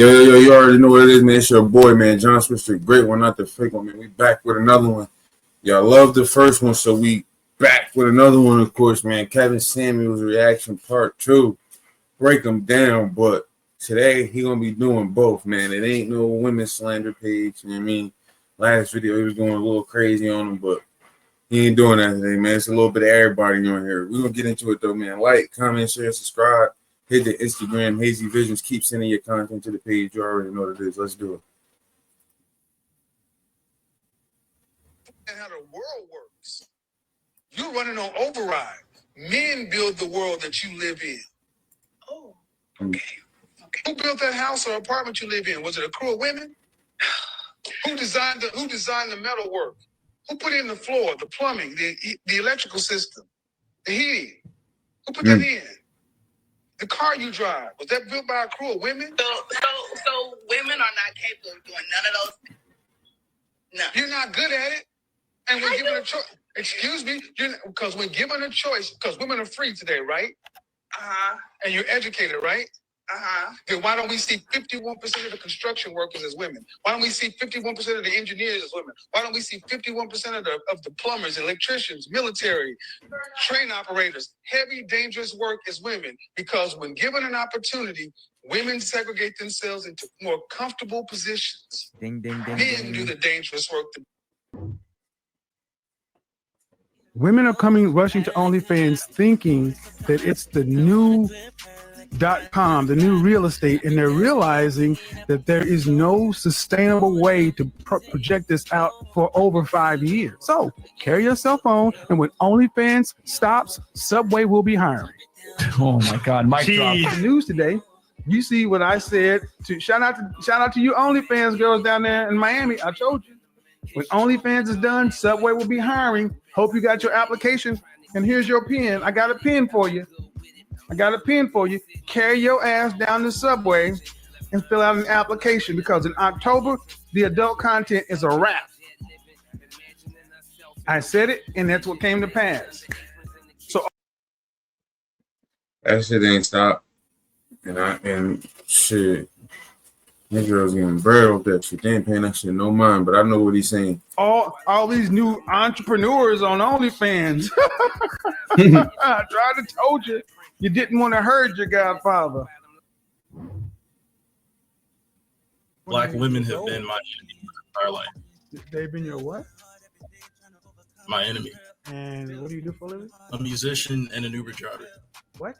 Yo, you already know what it is, man. It's your boy, man. John Smith, the great one, not the fake one, man. We back with another one. Y'all love the first one, so we back with another one, of course, man. Kevin Samuels reaction part 2. Break them down, but today he gonna be doing both, man. It ain't no women slander page, you know what I mean? Last video he was going a little crazy on him, but he ain't doing that today, man. It's a little bit of everybody on here. We're gonna get into it though, man. Like, comment, share, subscribe. Hit the Instagram, Hazie Visions. Keep sending your content to the page. You already know what it is. Let's do it. And how the world works. You're running on override. Men build the world that you live in. Oh, okay. Who built that house or apartment you live in? Was it a crew of women? Who designed the metal work? Who put in the floor, the plumbing, the electrical system, the heating? Who put that in? The car you drive, was that built by a crew of women? So women are not capable of doing none of those things. No. You're not good at it. And when given a choice, excuse me, because when given a choice, because women are free today, right? Uh-huh. And you're educated, right? Uh-huh. Then why don't we see 51% of the construction workers as women? Why don't we see 51% of the engineers as women? Why don't we see 51% of the plumbers, electricians, military, train operators? Heavy, dangerous work is women. Because when given an opportunity, women segregate themselves into more comfortable positions. Ding, ding, ding, Men do the dangerous work. Women are rushing to OnlyFans thinking that it's the new .com, the new real estate, and they're realizing that there is no sustainable way to project this out for over 5 years. So carry your cell phone, and when OnlyFans stops, Subway will be hiring. Oh my God, mic drop. The news today. You see what I said. Shout out to you OnlyFans girls down there in Miami. I told you. When OnlyFans is done, Subway will be hiring. Hope you got your application. And here's your pen. I got a pen for you. Carry your ass down the Subway and fill out an application, because in October, the adult content is a wrap. I said it, and that's what came to pass. So That shit ain't stopped. And shit. That girl's getting bread off that shit. They ain't paying that shit no mind, but I know what he's saying. All these new entrepreneurs on OnlyFans. I tried to told you. You didn't want to hurt your godfather. Black women have been my enemy my entire life. They've been your what? My enemy. And what do you do for a living? A musician and an Uber driver. What?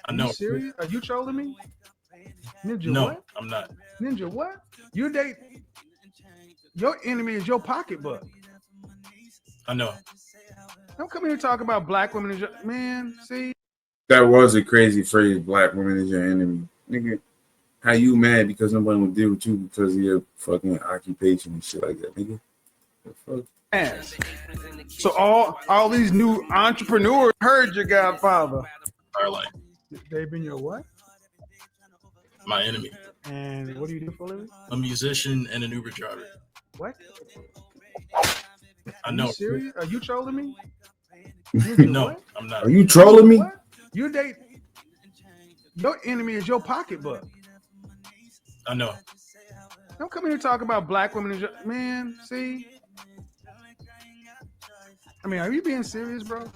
I know. Are you serious? Are you trolling me? Ninja, no, what? I'm not. Ninja, what? You date? Your enemy is your pocketbook. I know. Don't come here and talk about black women as your man. See, That was a crazy phrase. Black women is your enemy, nigga. How you mad because nobody will deal with you because of your fucking occupation and shit like that, nigga? The fuck? ass. So all these new entrepreneurs heard your godfather. Entire life. They've been your what? My enemy. And what do you do for a living? A musician and an Uber driver. What? I know. Are you serious? Are you trolling me? No, what? I'm not. Are you trolling me? What? You date? Your enemy is your pocketbook. I know. Don't come here and talk about black women as your man. See? I mean, are you being serious, bro?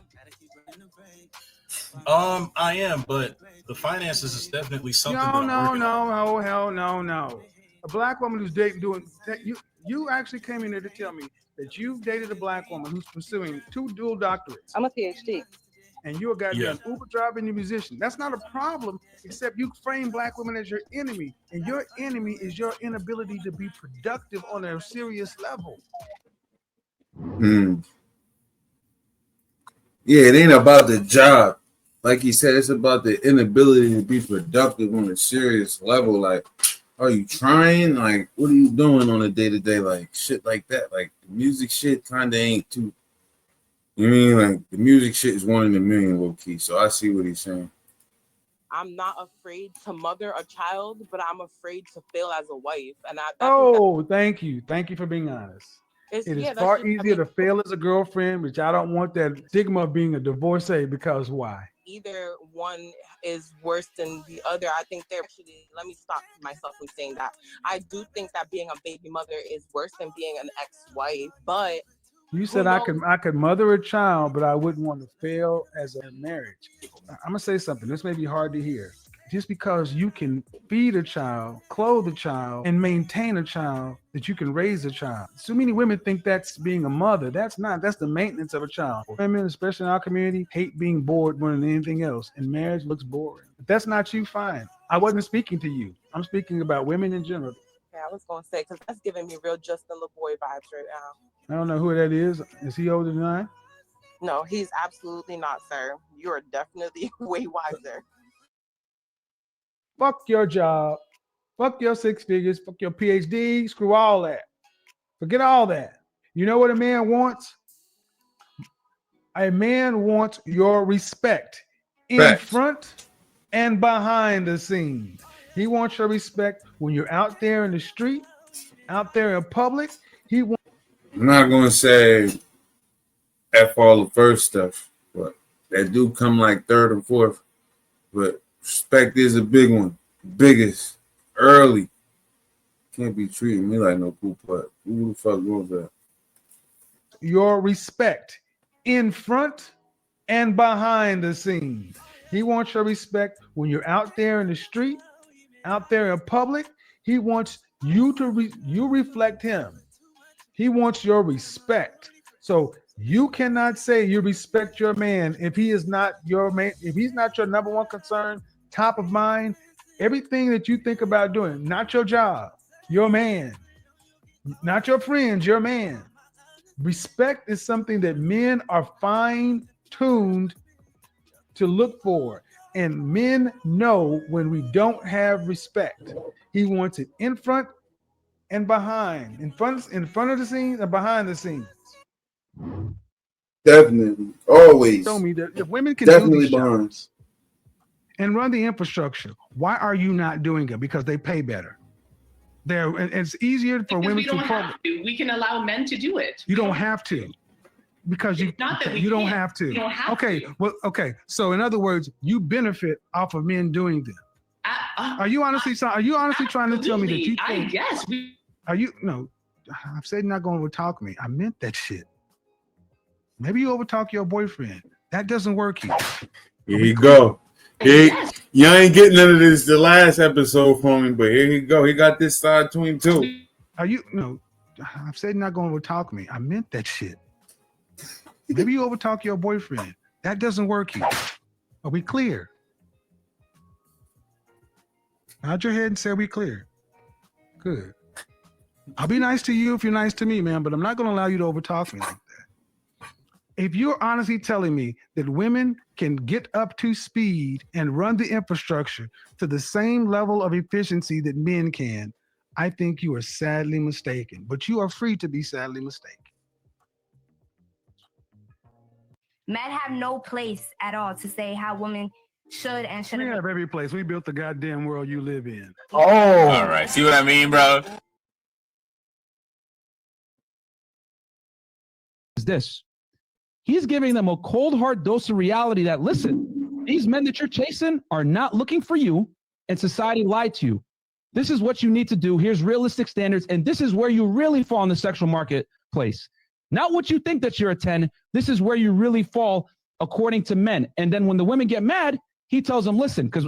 I am, but the finances is definitely something. No, hell no. A black woman who's doing that, you actually came in here to tell me that you've dated a black woman who's pursuing 2 dual doctorates. I'm a PhD. And you're a goddamn Uber driver and a musician. That's not a problem, except you frame black women as your enemy. And your enemy is your inability to be productive on a serious level. Yeah, it ain't about the job. Like he said, it's about the inability to be productive on a serious level. Like, are you trying? Like, what are you doing on a day-to-day? Like, shit like that. Like, the music shit kind of ain't too... You know what I mean? Like, the music shit is 1 in a million, low-key. So I see what he's saying. I'm not afraid to mother a child, but I'm afraid to fail as a wife. And Thank you. Thank you for being honest. It is far easier to fail as a girlfriend, which I don't want that stigma of being a divorcee, because why? either one is worse than the other. I think they're actually, let me stop myself from saying that. I do think that being a baby mother is worse than being an ex-wife, but you said I could mother a child, but I wouldn't want to fail as a marriage. I'm gonna say something. This may be hard to hear. Just because you can feed a child, clothe a child, and maintain a child, that you can raise a child. So many women think that's being a mother. That's not. That's the maintenance of a child. Women, especially in our community, hate being bored more than anything else. And marriage looks boring. If that's not you, fine. I wasn't speaking to you. I'm speaking about women in general. Yeah, I was going to say, because that's giving me real Justin LeBoy vibes right now. I don't know who that is. Is he older than I? No, he's absolutely not, sir. You're definitely way wiser. Fuck your job. Fuck your 6 figures. Fuck your PhD. Screw all that. Forget all that. You know what a man wants? A man wants your respect in front and behind the scenes. He wants your respect when you're out there in the street, out there in public. I'm not going to say F all the first stuff, but that do come like third and fourth. But respect is a big one. Biggest. Early. Can't be treating me like no poop butt. Who the fuck was that? Your respect in front and behind the scenes. He wants your respect when you're out there in the street, out there in public. He wants you to you reflect him. He wants your respect. So you cannot say you respect your man if he is not your man, if he's not your number one concern, top of mind, everything that you think about doing, not your job, your man, not your friends, your man. Respect is something that men are fine-tuned to look for. And men know when we don't have respect. He wants it in front and behind. In front of the scenes and behind the scenes. Definitely. Always. Show me that if women can definitely do these behind jobs and run the infrastructure, why are you not doing it? Because they pay better. It's easier for women to. We can allow men to do it. You don't have to. Because you don't have to. Okay. So in other words, you benefit off of men doing this. Are you honestly trying to tell me that you think? Yes. Are you? No, I've said not going to overtalk me. I meant that shit. Maybe you overtalk your boyfriend. That doesn't work here. Here you go. You ain't getting none of this the last episode from him, but here you go. He got this side to him too. Are you? No, I've said not going to overtalk me. I meant that shit. Maybe you overtalk your boyfriend. That doesn't work here. Are we clear? Nod your head and say we clear. Good. I'll be nice to you if you're nice to me, man, but I'm not going to allow you to overtalk me like that. If you're honestly telling me that women can get up to speed and run the infrastructure to the same level of efficiency that men can, I think you are sadly mistaken, but you are free to be sadly mistaken. Men have no place at all to say how women should and shouldn't. We have every place. We built the goddamn world you live in. Oh, all right. See what I mean, bro? Is this? He's giving them a cold hard dose of reality that, listen, these men that you're chasing are not looking for you, and society lied to you. This is what you need to do. Here's realistic standards, and this is where you really fall in the sexual marketplace. Not what you think that you're a 10. This is where you really fall according to men. And then when the women get mad, he tells them, listen, because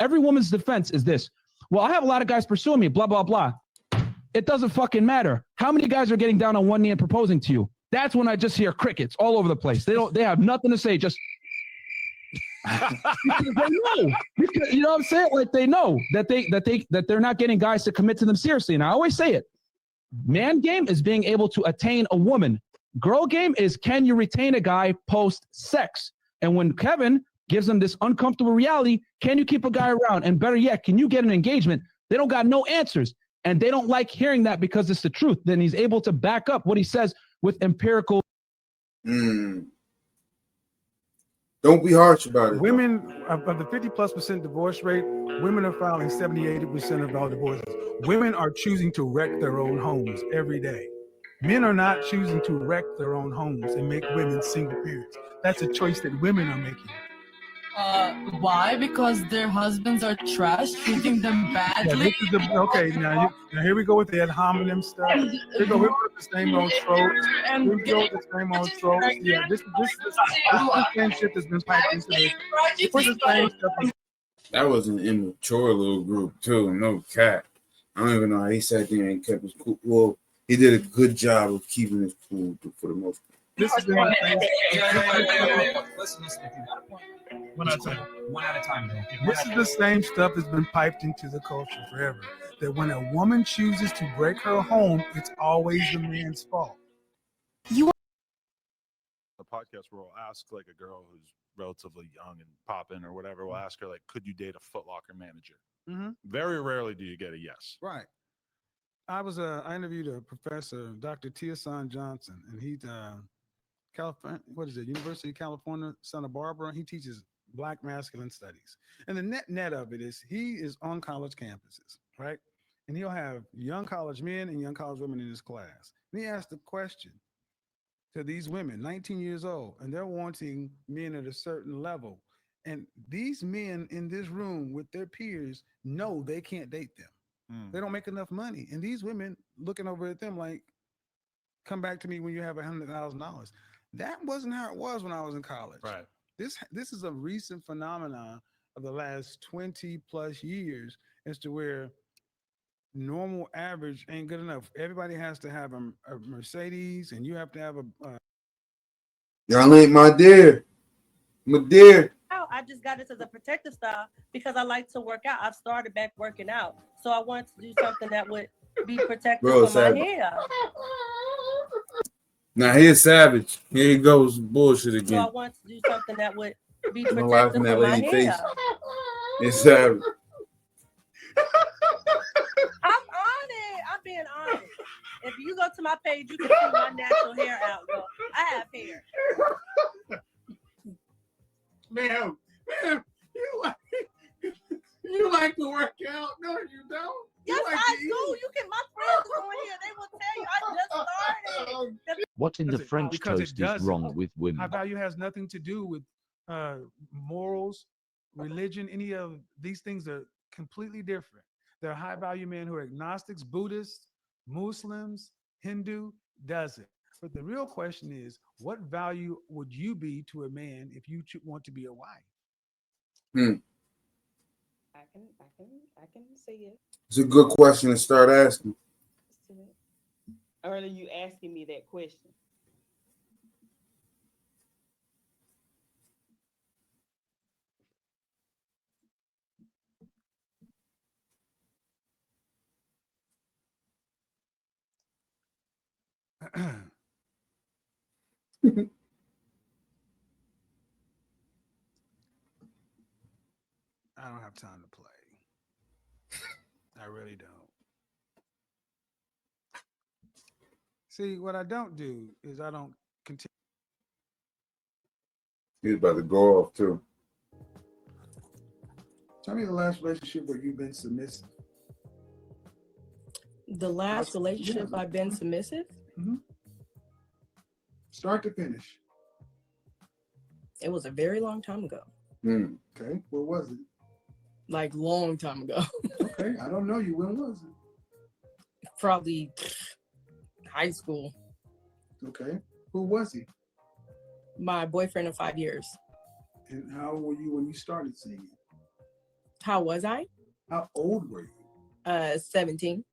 every woman's defense is this. Well, I have a lot of guys pursuing me, blah, blah, blah. It doesn't fucking matter. How many guys are getting down on one knee and proposing to you? That's when I just hear crickets all over the place. They have nothing to say. Just because they know. Because, you know what I'm saying? Like they know that they're not getting guys to commit to them seriously. And I always say it. Man game is being able to attain a woman. Girl game is, can you retain a guy post sex? And when Kevin gives them this uncomfortable reality, can you keep a guy around? And better yet, can you get an engagement? They don't got no answers. And they don't like hearing that because it's the truth. Then he's able to back up what he says with empirical. Don't be harsh about it. Women, of the 50+% divorce rate, women are filing 70-80% of all divorces. Women are choosing to wreck their own homes every day. Men are not choosing to wreck their own homes and make women single parents. That's a choice that women are making. Why? Because their husbands are trash, treating them badly. Okay, now here we go with the ad hominem stuff. Here we go with the same old tropes. Here we go with the same old tropes. Yeah, this is the same shit that's been piped into this. This is the same stuff. That was an immature little group too. No cap. I don't even know how he sat there and kept his cool. Well, he did a good job of keeping his cool for the most part. This is Listen. One at a time. This is the same stuff that's been piped into the culture forever. That when a woman chooses to break her home, it's always the man's fault. The podcast where we'll ask like a girl who's relatively young and popping or whatever, we'll ask her like, could you date a Foot Locker manager? Mm-hmm. Very rarely do you get a yes. Right. I interviewed a professor, Dr. Tiasan Johnson, and he's California, University of California, Santa Barbara. He teaches Black masculine studies. And the net of it is he is on college campuses, right? And he'll have young college men and young college women in his class. And he asked the question to these women, 19 years old, and they're wanting men at a certain level. And these men in this room with their peers know they can't date them. They don't make enough money. And these women looking over at them like, come back to me when you have $100,000. That wasn't how it was when I was in college. Right. This is a recent phenomenon of the last 20 plus years as to where normal average ain't good enough. Everybody has to have a Mercedes, and you have to have a y'all ain't my dear. I just got into the protective style because I like to work out. I've started back working out. So I wanted to do something that would be protective for my hair. Now here's savage. Here he goes bullshit again. So I want to do something that would be protective for my hair. It's savage. I'm on it. I'm being honest. If you go to my page, you can see my natural hair outlook. I have hair. Ma'am, you like to work out? No, you don't. Yes, I do. You can. My friends are on here. They will tell you. I just started. What in the French toast is wrong with women? High value has nothing to do with morals, religion. Any of these things are completely different. There are high value men who are agnostics, Buddhists, Muslims, Hindu. Does it? But the real question is, what value would you be to a man if you want to be a wife? I can say it. It's a good question to start asking. Earlier, you asking me that question. I don't have time to play. I really don't. See, what I don't do is I don't continue. He's about to go off too. Tell me the last relationship where you've been submissive. The last relationship I've been submissive? Mm-hmm. Start to finish. It was a very long time ago. Okay, where was it? Like long time ago. Okay, I don't know you. When was it? Probably high school. Okay, who was he? My boyfriend of 5 years. And how old were you when you started seeing him? How was I? How old were you? 17.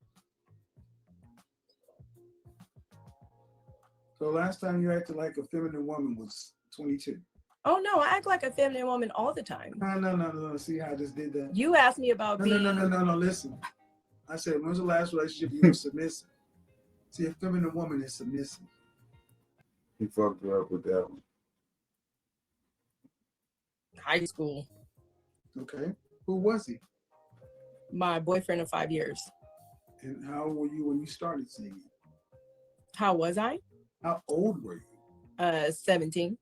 So last time you acted like a feminine woman was 22. Oh no, I act like a feminine woman all the time. No. See how I just did that? You asked me about being. No. Listen, I said, when was the last relationship you were submissive? See, a feminine woman is submissive. He fucked her up with that one. High school. Okay, who was he? My boyfriend of 5 years. And how old were you when you started seeing him? How was I? How old were you? 17.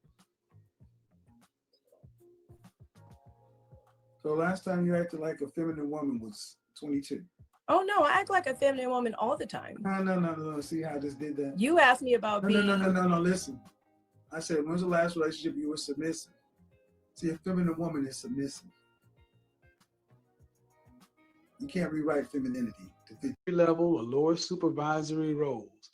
So last time you acted like a feminine woman was 22. Oh no, I act like a feminine woman all the time. No. See how I just did that? You asked me about being. No. Listen, I said, when was the last relationship you were submissive? See, a feminine woman is submissive. You can't rewrite femininity to fit level or lower supervisory roles,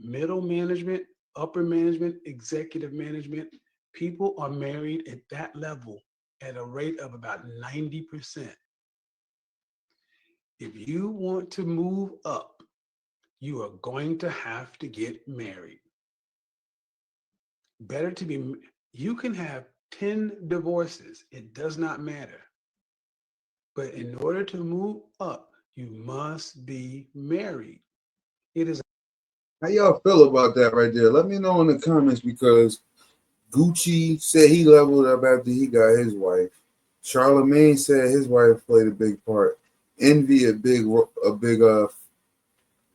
middle management, upper management, executive management. People are married at that level at a rate of about 90%. If you want to move up, you are going to have to get married. Better to be, you can have 10 divorces, it does not matter. But in order to move up, you must be married. It is. How y'all feel about that right there? Let me know in the comments, because Gucci said he leveled up after he got his wife. Charlemagne said his wife played a big part. Envy a big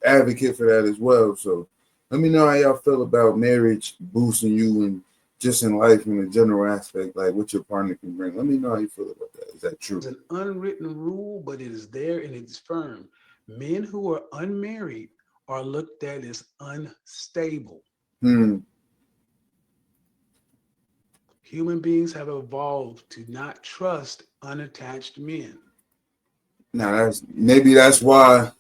advocate for that as well. So let me know how y'all feel about marriage boosting you and just in life in a general aspect, like what your partner can bring. Let me know how you feel about that. Is that true? It's an unwritten rule, but it is there and it's firm. Men who are unmarried are looked at as unstable. Human beings have evolved to not trust unattached men. Now that's why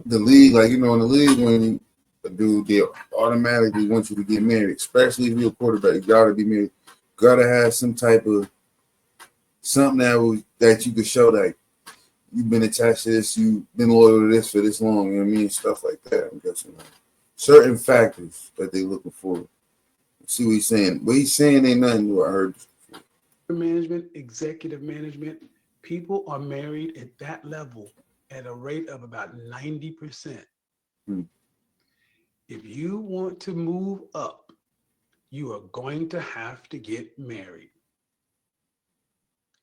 the league, like, in the league, when a dude, they automatically want you to get married, especially if you're a quarterback. You gotta be married. Gotta have some type of something that you could show that you've been attached to this, you've been loyal to this for this long. You know what I mean? Stuff like that. I'm guessing certain factors that they looking for. See what he's saying. What he's saying ain't nothing new. I heard. Management, executive management, people are married at that level at a rate of about 90%. If you want to move up, you are going to have to get married.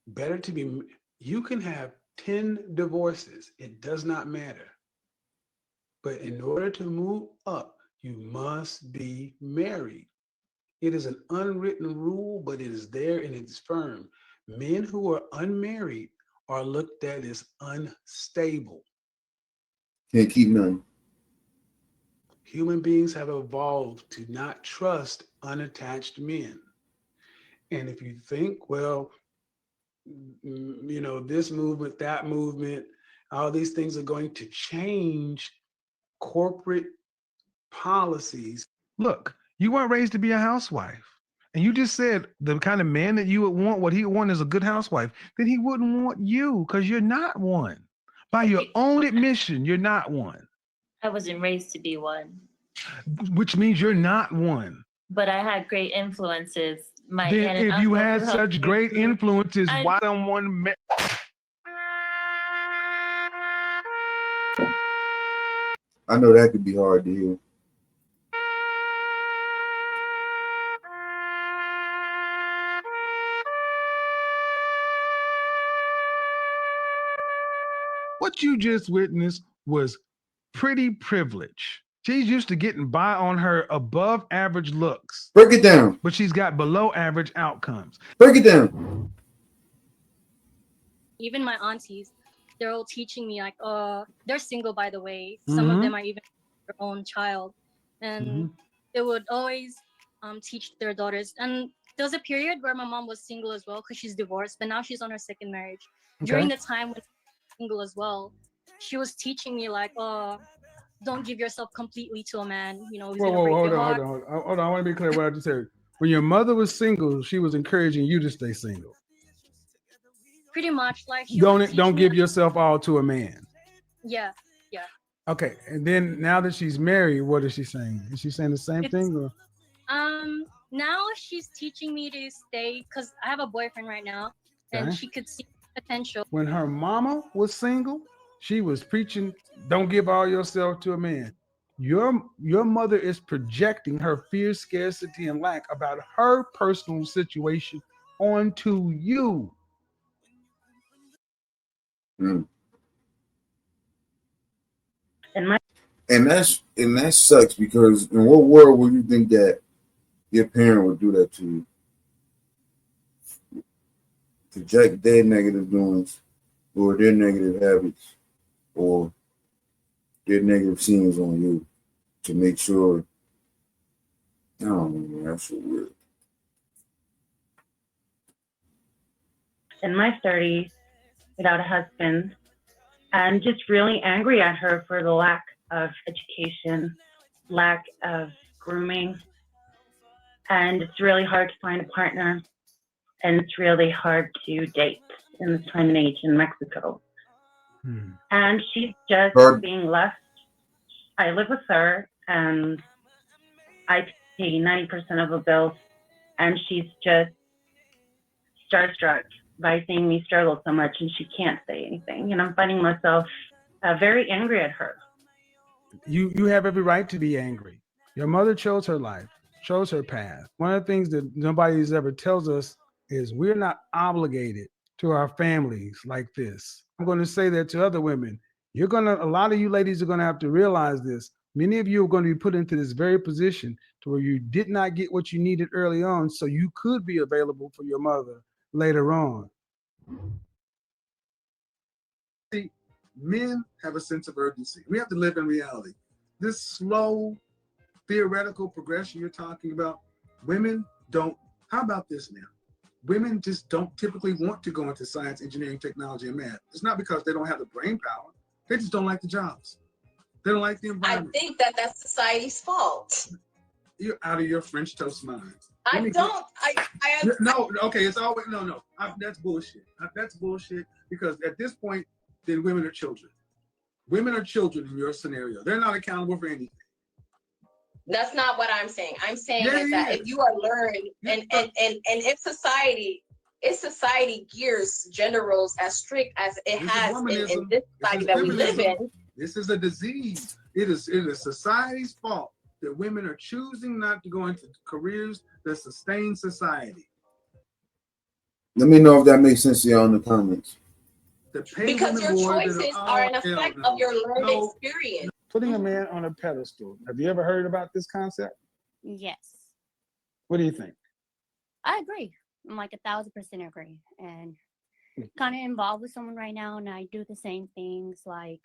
Better to be, you can have 10 divorces, it does not matter. But in order to move up, you must be married. It is an unwritten rule, but it is there and it's firm. Men who are unmarried are looked at as unstable. Can't keep none. Human beings have evolved to not trust unattached men. And if you think, well, this movement, that movement, all these things are going to change corporate policies. Look, you weren't raised to be a housewife. And you just said the kind of man that you would want, what he would want is a good housewife. Then he wouldn't want you because you're not one. By your own admission, you're not one. I wasn't raised to be one. Which means you're not one. But I had great influences. Then if you had such great influences, why someone... I know that could be hard to hear. What you just witnessed was pretty privilege. She's used to getting by on her above average looks. Break it down. But she's got below average outcomes. Break it down. Even my aunties, they're all teaching me like, they're single, by the way. Some of them are even their own child. And they would always teach their daughters. And there was a period where my mom was single as well because she's divorced, but now she's on her second marriage. Okay. During the time when single as well, she was teaching me like, don't give yourself completely to a man, who's gonna break your heart. Hold on. I want to be clear what I just said. When your mother was single, she was encouraging you to stay single. Pretty much, like don't give yourself all to a man. Yeah. Okay, and then now that she's married, what is she saying? Is she saying the same thing? Or? Now she's teaching me to stay because I have a boyfriend right now, and she could see potential. When her mama was single, she was preaching, don't give all yourself to a man. Your mother is projecting her fear, scarcity, and lack about her personal situation onto you. And that sucks, because in what world would you think that your parent would do that to you? Project their negative doings or their negative habits or their negative scenes on you to make sure. I don't know, man, that's so weird. in my 30s without a husband, and just really angry at her for the lack of education, lack of grooming. And it's really hard to find a partner, and it's really hard to date in this time and age in Mexico. And she's just being left. I live with her, and I pay 90% of the bills, and she's just starstruck by seeing me struggle so much, and she can't say anything. And I'm finding myself very angry at her. You have every right to be angry. Your mother chose her life, chose her path. One of the things that nobody's ever tells us is we're not obligated to our families like this. I'm going to say that to other women. A lot of you ladies are going to have to realize this. Many of you are going to be put into this very position to where you did not get what you needed early on, so you could be available for your mother later on. See, men have a sense of urgency. We have to live in reality. This slow, theoretical progression you're talking about, women don't. How about this now? Women just don't typically want to go into science, engineering, technology, and math. It's not because they don't have the brain power. They just don't like the jobs. They don't like the environment. I think that that's society's fault. You're out of your French toast mind. No, okay, it's always, no. That's bullshit. That's bullshit because at this point, then women are children. Women are children in your scenario. They're not accountable for anything. That's not what I'm saying. I'm saying that if you are learned and if society gears gender roles as strict as it has in this society that we live in. This is a disease. It is society's fault that women are choosing not to go into careers that sustain society. Let me know if that makes sense to y'all in the comments. Because your choices are an effect of your learned experience. Putting a man on a pedestal. Have you ever heard about this concept? Yes. What do you think? I agree. I'm like 1,000% agree. And kind of involved with someone right now, and I do the same things like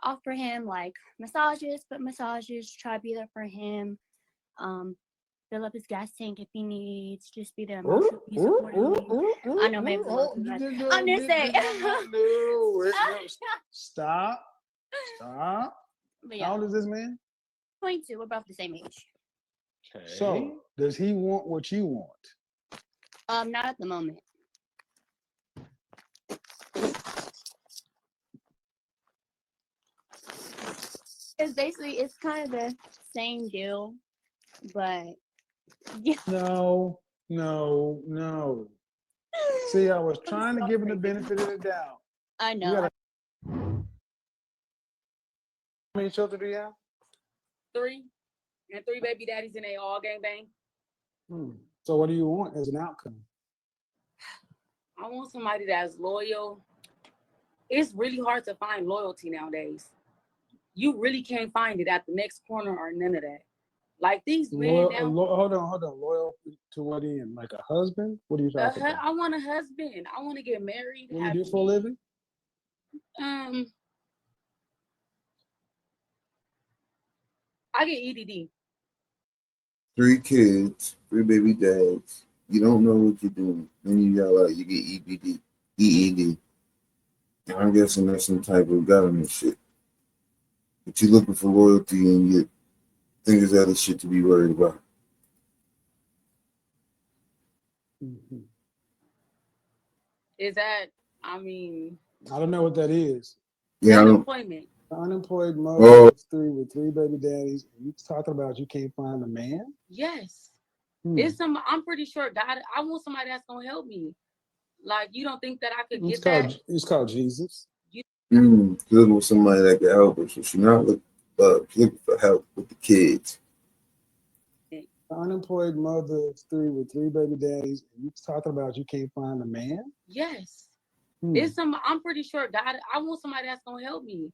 offer him like massages, try to be there for him, fill up his gas tank if he needs, just be there. I know, maybe I'm just saying. Stop. But yeah. How old is this man? 22. We're both the same age. Okay. So, does he want what you want? Not at the moment. It's kind of the same deal, but yeah. No. See, I was trying to give him the benefit of the doubt. I know. How many children do you have? 3, and 3 baby daddies, and they all gang bang. So what do you want as an outcome? I want somebody that's loyal. It's really hard to find loyalty nowadays. You really can't find it at the next corner or none of that. Like these men now. Hold on. Loyal to what end? Like a husband? What are you talking about? I want a husband. I want to get married. What do you do for a living? I get EDD. 3 kids, 3 baby dads. You don't know what you're doing. Then you yell out, you get EED. And I'm guessing that's some type of government shit. But you're looking for loyalty and you think there's other shit to be worried about. Is that, I don't know what that is. Yeah, unemployment. Unemployed mother with 3 baby daddies. You talking about you can't find a man? Yes. I'm pretty sure God, I want somebody that's gonna help me. Like, you don't think that I could get that? It's called Jesus. Looking for somebody that can help her. So she's not looking for help with the kids. Unemployed mother with 3 baby daddies. You talking about you can't find a man? Yes. I'm pretty sure God, I want somebody that's gonna help me.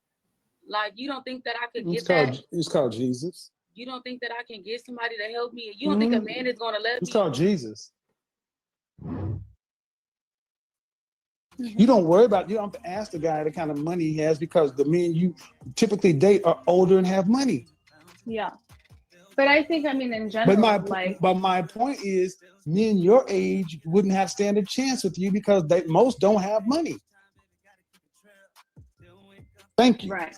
Like, you don't think that I could get that? It's called Jesus. You don't think that I can get somebody to help me? You don't think a man is gonna let me? It's called Jesus. You don't worry about, you don't have to ask the guy the kind of money he has because the men you typically date are older and have money. Yeah. But I think, I mean, in general, But my point is, men your age wouldn't have stand a chance with you because most don't have money. Thank you. Right.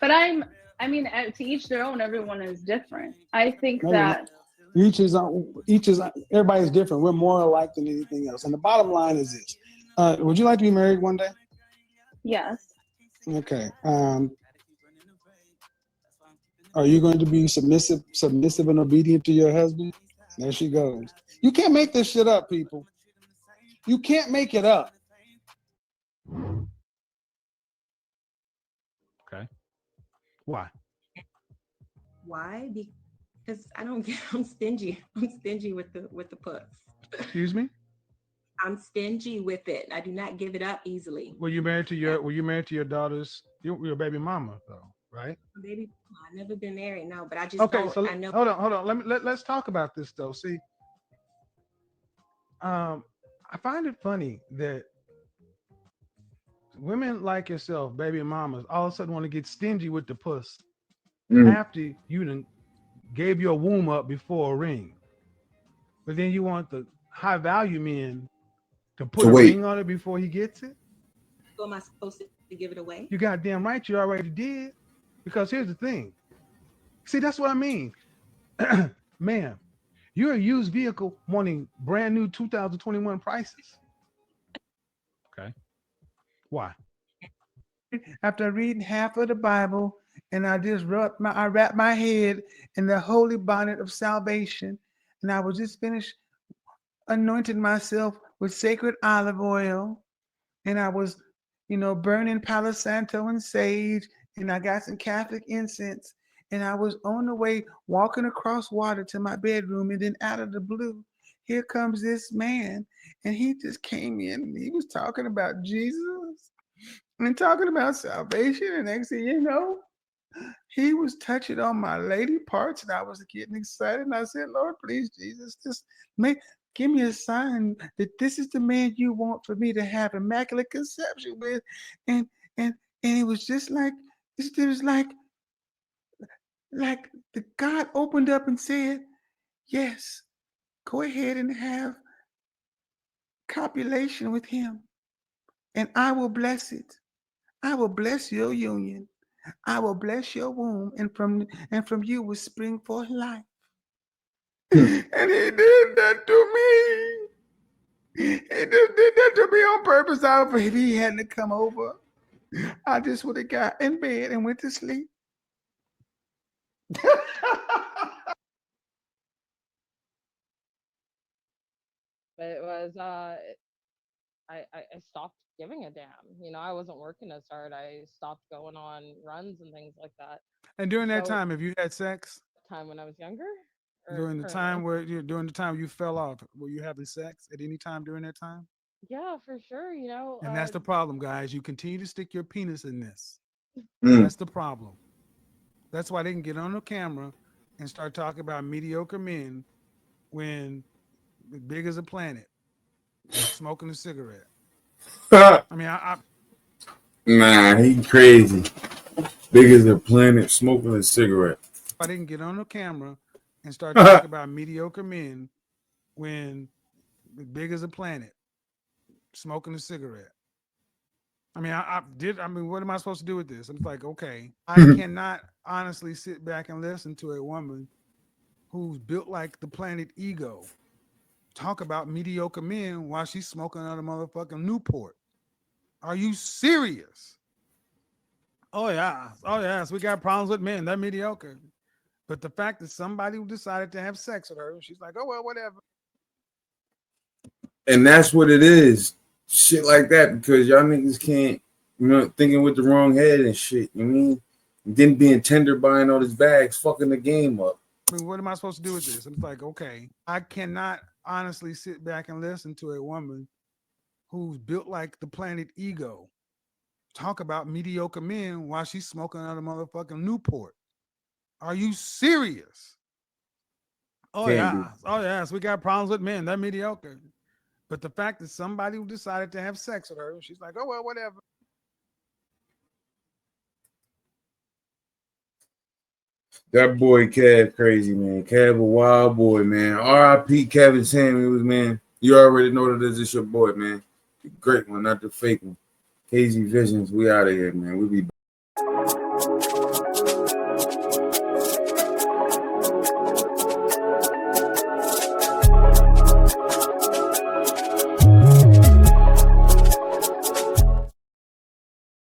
But I mean, to each their own. Everyone is different. I think No, that each is everybody's different. We're more alike than anything else. And the bottom line is this: would you like to be married one day? yes. Okay. Are you going to be submissive and obedient to your husband? There she goes. You can't make this shit up, people. You can't make it up. Okay. Why? Why? Because I don't get. I'm stingy. I'm stingy with the puss. Excuse me? I'm stingy with it. I do not give it up easily. Were you married to your daughter's your baby mama though, right? Baby, I've never been married, no, but I just Okay, don't. so I know. hold on. Let's talk about this though. See, I find it funny that women like yourself, baby mamas, all of a sudden want to get stingy with the puss after you done gave your womb up before a ring. But then you want the high value men to put a ring on it before he gets it? So am I supposed to give it away? You goddamn right you already did. Because here's the thing. See, that's what I mean. Ma'am, you're a used vehicle wanting brand new 2021 prices. Okay. Why? After reading half of the Bible and I just wrapped my head in the holy bonnet of salvation, and I was just finished anointing myself with sacred olive oil, and I was, burning Palo Santo and sage, and I got some Catholic incense, and I was on the way walking across water to my bedroom, and then out of the blue, here comes this man, and he just came in, and he was talking about Jesus and talking about salvation, and next thing you know, he was touching on my lady parts, and I was getting excited, and I said, Lord, please, Jesus, just give me a sign that this is the man you want for me to have immaculate conception with. And it was just like, it was like the God opened up and said, yes, go ahead and have copulation with him, and I will bless it. I will bless your union. I will bless your womb, and from you will spring forth life. And he did that to me. He just did that to me on purpose. If he hadn't come over, I just would have got in bed and went to sleep. But it was I stopped giving a damn. I wasn't working as hard. I stopped going on runs and things like that. And during that time, have you had sex? Time when I was younger? During the time you fell off, were you having sex at any time during that time? Yeah, for sure. And that's the problem, guys. You continue to stick your penis in this. That's the problem. That's why they can get on the camera and start talking about mediocre men when big as a planet, smoking a cigarette. I mean, nah, he crazy. Big as a planet, smoking a cigarette. I didn't get on the camera and start talking about mediocre men when big as a planet, smoking a cigarette. I mean, what am I supposed to do with this? I'm like, okay, I cannot honestly sit back and listen to a woman who's built like the planet Ego talk about mediocre men while she's smoking on a motherfucking Newport. Are you serious? Oh yes, we got problems with men. They're mediocre. But the fact that somebody decided to have sex with her, she's like, oh well, whatever. And that's what it is. Shit like that, because y'all niggas can't, thinking with the wrong head and shit. You mean? And then being tender, buying all these bags, fucking the game up. I mean, what am I supposed to do with this? I'm like, okay, I cannot honestly sit back and listen to a woman who's built like the planet Ego talk about mediocre men while she's smoking on a motherfucking Newport. Are you serious? Oh yes, we got problems with men. They're mediocre. But the fact that somebody decided to have sex with her, she's like, oh well, whatever. That boy Kev crazy, man. Kev a wild boy, man. R.I.P. Kevin Samuels, man. You already know that this is your boy, man. The great one, not the fake one. Hazie Visions, we out of here, man. We be back.